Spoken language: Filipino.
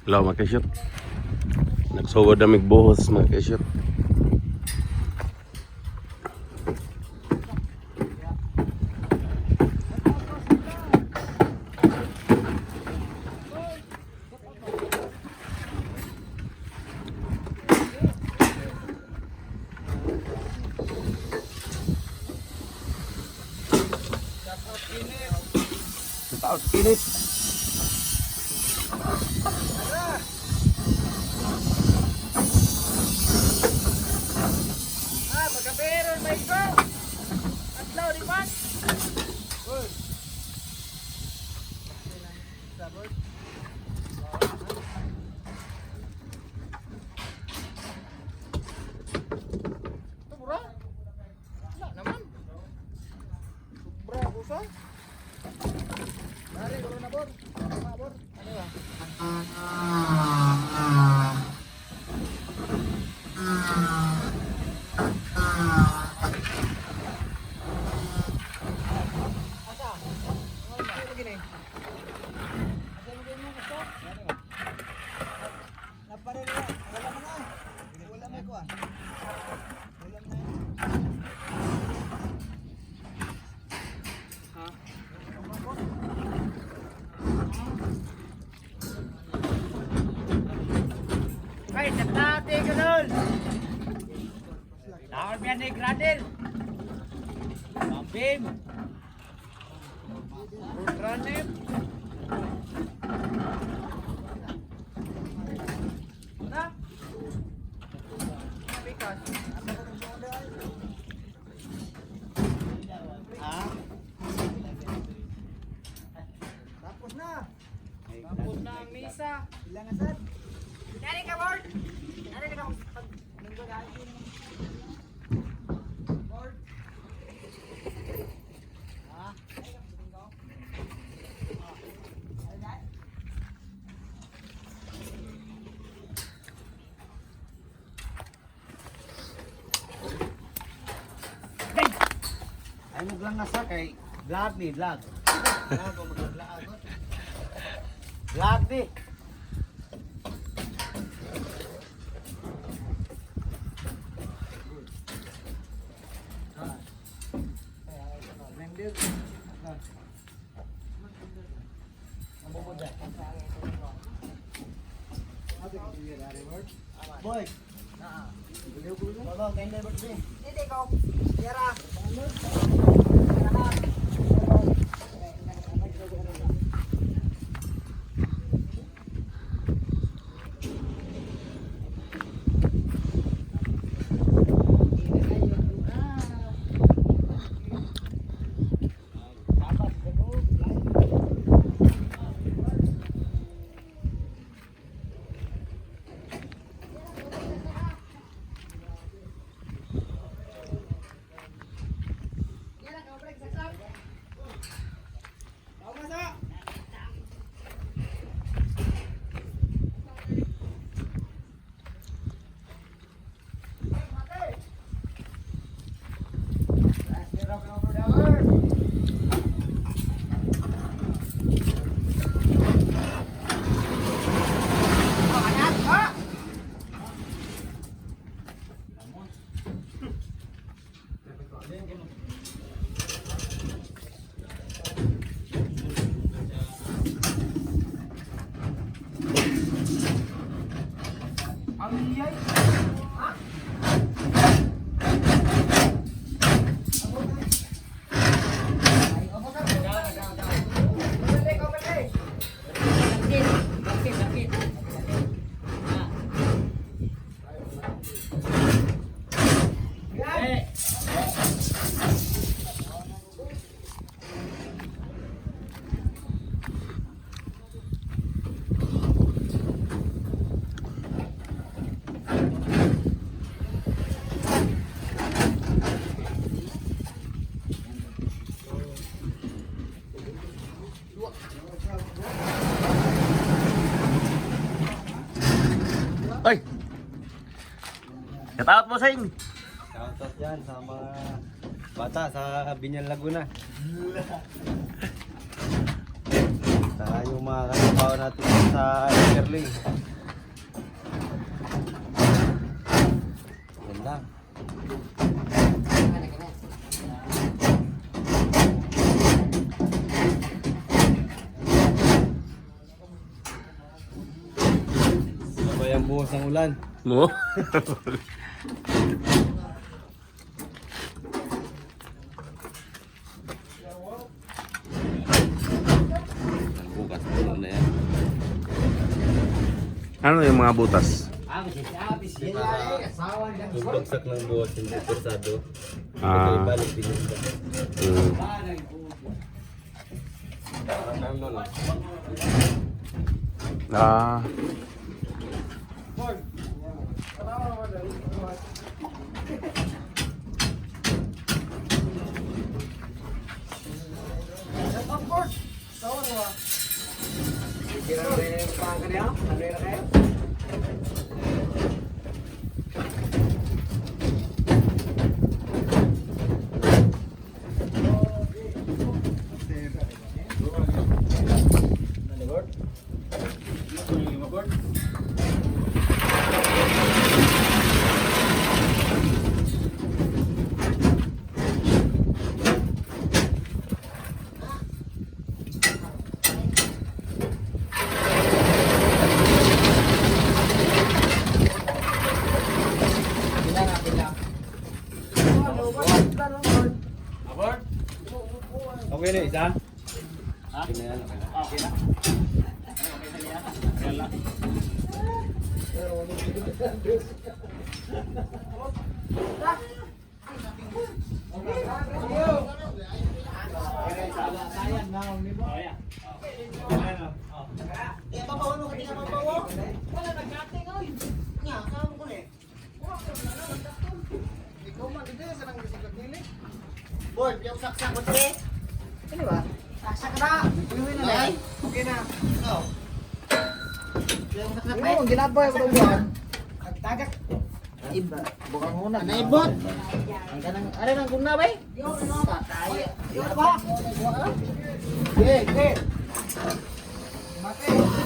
Hello mga kasyot. Nagsugod na migbuhos mga kasyot. Taot kinit. Magkaperon, may go! Atlaw, di ba? Uy! Sabot? Ito, bura? Wala naman. Sobra, busa? Dari, bro na, bor. Bor. Ano ba? Asa? Ano ba? Ano gini? Asa mo gini mo gusto? Napare na. Wala mo na. Wala mo ko ah. Wala mo na. Ha? Ay, natate ka nun! Tawag yan ni Gradel! Mabim! Ultranem! Na? Bikas! Ha? Tapos na! Tapos na ang misa! Ilang asad? Dari ka, Bord! Dari ka pag linggo dahil Bord! Ha? Linggo? Ay, dad? Ay, maglang nasa kay vlog ni vlog. Vlog o mag-vlog. Vlog di. Boy. Baba, kain na birthday. Hindi ko. Yara. Ay! Kataot mo, Sing! Shoutout yan sa mga bata sa Binyan Laguna. Saka yung mga katrabaho natin sa Sterling. Yan lang. Sabay ang buhos ng ulan. No? Bukas puno na yan. Ano yung mga butas? Yung bagsak ng buhos, hindi persado. Ah. Balik din yung iba. Parang ano no? Ah. Okay na isa? Okay na yan. Okay na. Board, yung saksak mo tre. Ano ba? Saksak na. Iuwi na lang. Okay na. Ikaw. Yung saksak pa. Yung ginaboy mo doon. Tagak. Iba. Bukang muna. Naibot. Ang kanang, ano nang guna ba? Yung ano? Tayo. Yung ba? Okay, okay. Mate.